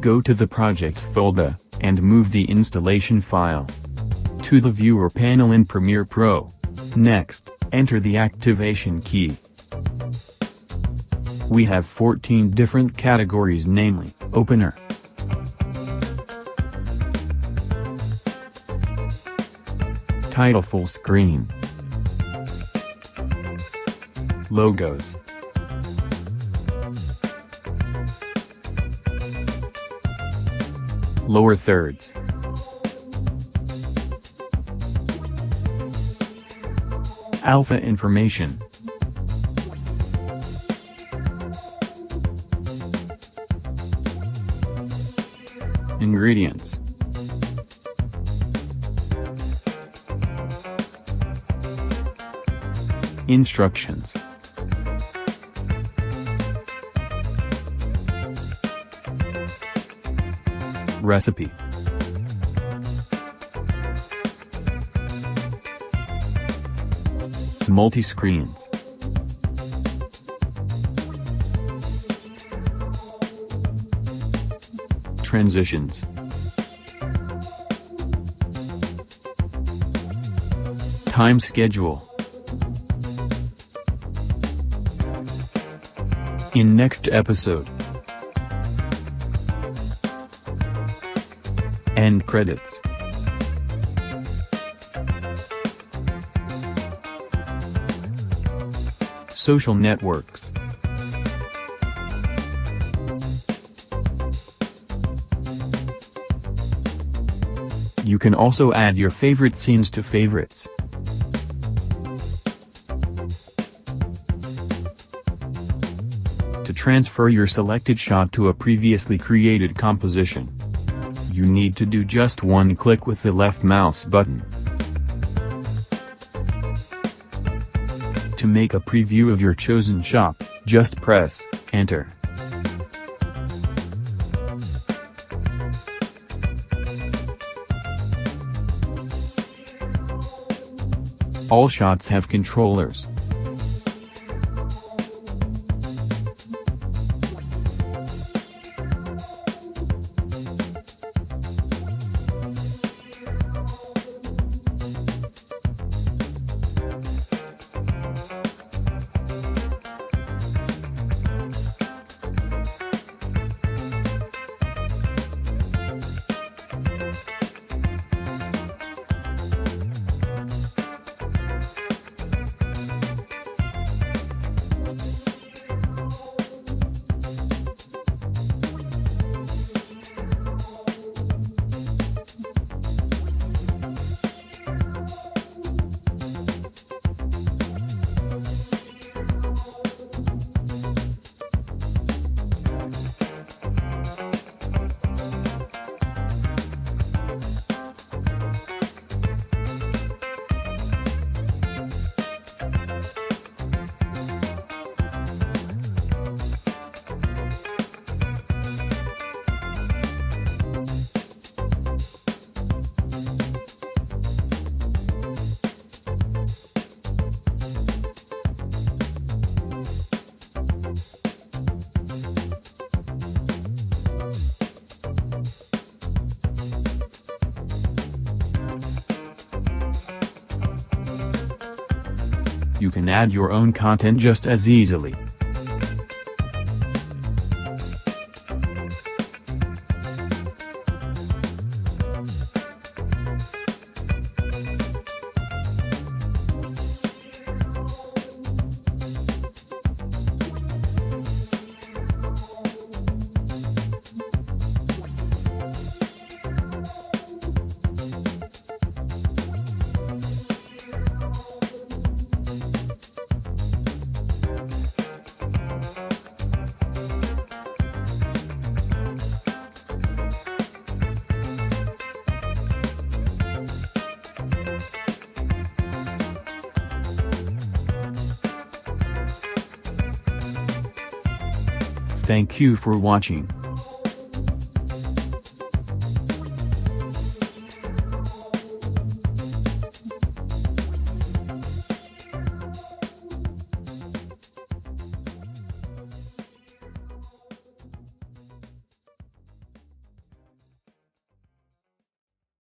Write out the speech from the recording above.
Go to the project folder, and move the installation file to the viewer panel in Premiere Pro. Next, enter the activation key. We have 14 different categories, namely, Opener, Title Full Screen, Logos, Lower Thirds, Alpha Information, Ingredients, Instructions, Recipe, Multi-screens, Transitions, Time schedule. In next episode, End credits. Social networks. You can also add your favorite scenes to favorites. To transfer your selected shot to a previously created composition, you need to do just one click with the left mouse button. To make a preview of your chosen shot, just press Enter. All shots have controllers. You can add your own content just as easily. Thank you for watching.